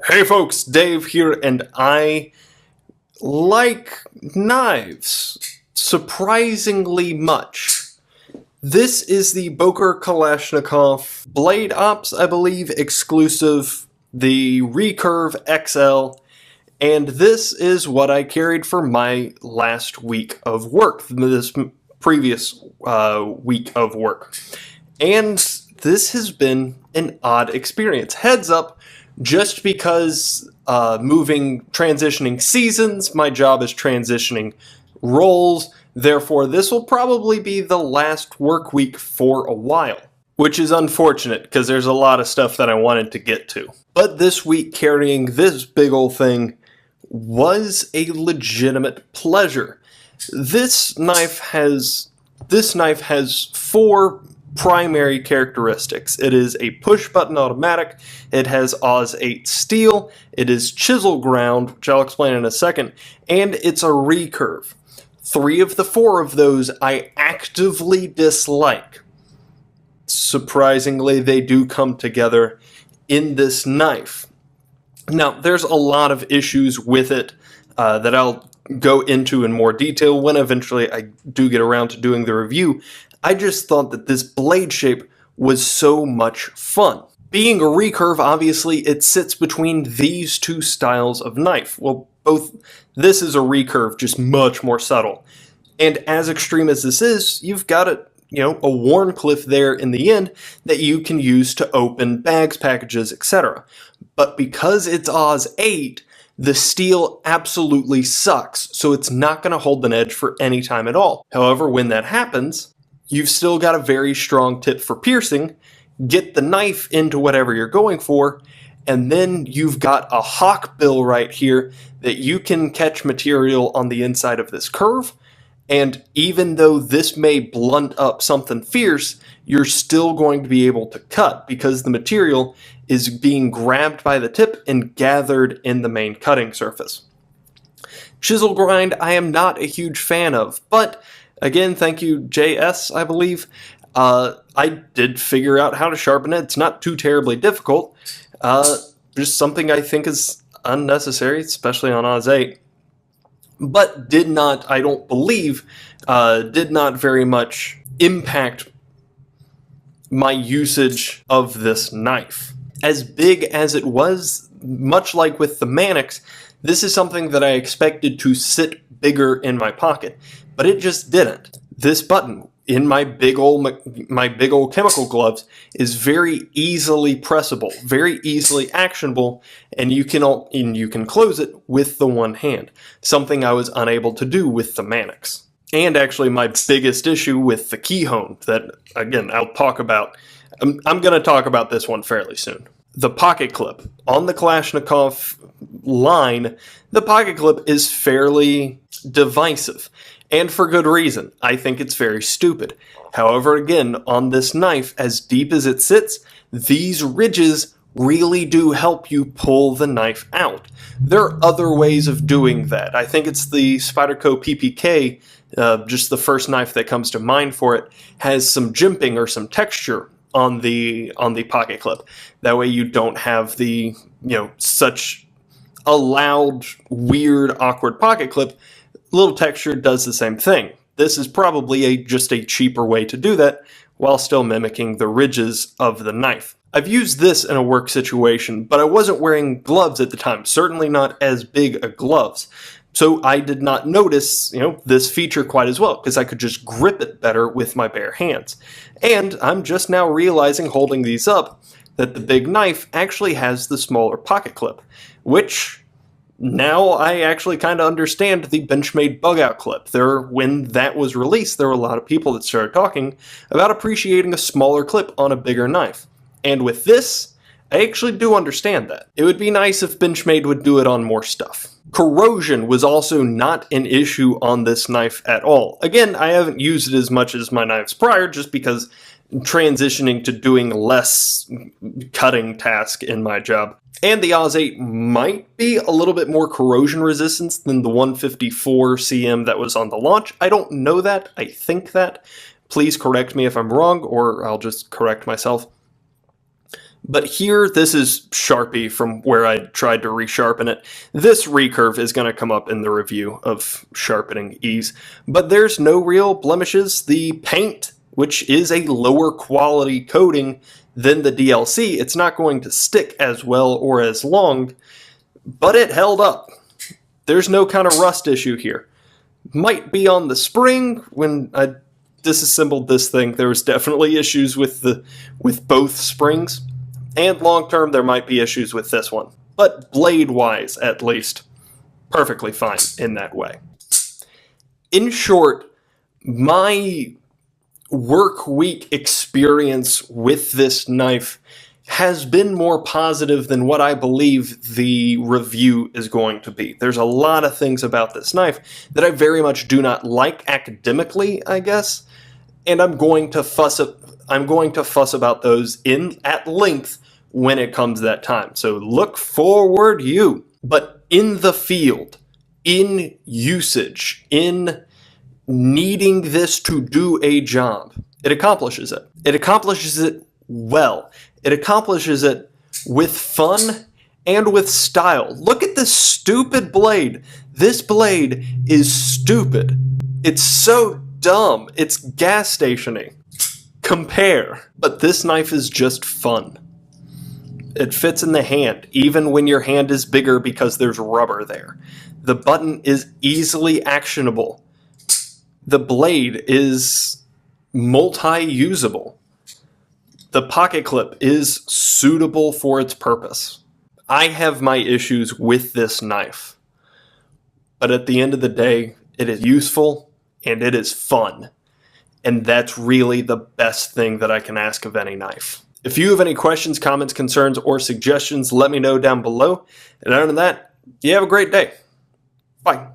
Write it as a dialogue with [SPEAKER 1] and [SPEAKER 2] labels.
[SPEAKER 1] Hey folks, Dave here, and I like knives surprisingly much. This is the Boker Kalashnikov Blade Ops, I believe, exclusive, the Recurve XL, and this is what I carried for my last week of work, this previous week of work. And this has been an odd experience. Heads up, just because transitioning seasons, my job is transitioning roles. Therefore, this will probably be the last work week for a while, which is unfortunate because there's a lot of stuff that I wanted to get to. But this week, carrying this big old thing was a legitimate pleasure. This knife has four primary characteristics. It is a push-button automatic, it has Oz 8 steel, it is chisel ground, which I'll explain in a second, and it's a recurve. 3 of the 4 of those I actively dislike. Surprisingly, they do come together in this knife. Now, there's a lot of issues with it that I'll go into in more detail when eventually I do get around to doing the review. I just thought that this blade shape was so much fun. Being a recurve, obviously, it sits between these two styles of knife. Well, this is a recurve, just much more subtle. And as extreme as this is, you've got a Wharncliffe there in the end that you can use to open bags, packages, etc. But because it's Oz 8, the steel absolutely sucks, so it's not going to hold an edge for any time at all. However, when that happens, you've still got a very strong tip for piercing, get the knife into whatever you're going for, and then you've got a hawk bill right here that you can catch material on the inside of this curve, and even though this may blunt up something fierce, you're still going to be able to cut because the material is being grabbed by the tip and gathered in the main cutting surface. Chisel grind I am not a huge fan of, but again, thank you, JS, I believe. I did figure out how to sharpen it. It's not too terribly difficult. Just something I think is unnecessary, especially on Oz 8. But did not very much impact my usage of this knife. As big as it was, much like with the Mannix, this is something that I expected to sit bigger in my pocket, but it just didn't. This button in my big old chemical gloves is very easily pressable, very easily actionable, and you can close it with the one hand, something I was unable to do with the Mannix. And actually my biggest issue with the keyhone that, again, I'll talk about. I'm going to talk about this one fairly soon. The pocket clip. On the Kalashnikov line, the pocket clip is fairly divisive, and for good reason. I think it's very stupid. However, again, on this knife, as deep as it sits, these ridges really do help you pull the knife out. There are other ways of doing that. I think it's the Spyderco PPK, just the first knife that comes to mind for it, has some jimping or some texture on the pocket clip. That way you don't have the, such a loud, weird, awkward pocket clip. Little texture does the same thing. This is probably just a cheaper way to do that while still mimicking the ridges of the knife. I've used this in a work situation, but I wasn't wearing gloves at the time, certainly not as big a gloves. So I did not notice, this feature quite as well, because I could just grip it better with my bare hands. And I'm just now realizing, holding these up, that the big knife actually has the smaller pocket clip, which now I actually kind of understand the Benchmade bug-out clip. When that was released, there were a lot of people that started talking about appreciating a smaller clip on a bigger knife. And with this, I actually do understand that. It would be nice if Benchmade would do it on more stuff. Corrosion was also not an issue on this knife at all. Again, I haven't used it as much as my knives prior, just because transitioning to doing less cutting task in my job. And the Oz 8 might be a little bit more corrosion resistance than the 154 cm that was on the launch. I don't know that. I think that. Please correct me if I'm wrong, or I'll just correct myself. But here, this is Sharpie from where I tried to resharpen it. This recurve is going to come up in the review of sharpening ease. But there's no real blemishes. The paint, which is a lower quality coating than the DLC, it's not going to stick as well or as long, but it held up. There's no kind of rust issue here. Might be on the spring. When I disassembled this thing, there was definitely issues with both springs. And long term, there might be issues with this one. But blade-wise, at least, perfectly fine in that way. In short, my work week experience with this knife has been more positive than what I believe the review is going to be. There's a lot of things about this knife that I very much do not like academically, I guess, and I'm going to fuss about those at length when it comes that time. So look forward, you. But in the field, in usage, in needing this to do a job, it accomplishes it. It accomplishes it well. It accomplishes it with fun and with style. Look at this stupid blade. This blade is stupid. It's so dumb. It's gas stationing. Compare. But this knife is just fun. It fits in the hand, even when your hand is bigger because there's rubber there. The button is easily actionable. The blade is multi-usable. The pocket clip is suitable for its purpose. I have my issues with this knife, but at the end of the day, it is useful and it is fun. And that's really the best thing that I can ask of any knife. If you have any questions, comments, concerns, or suggestions, let me know down below. And other than that, you have a great day. Bye.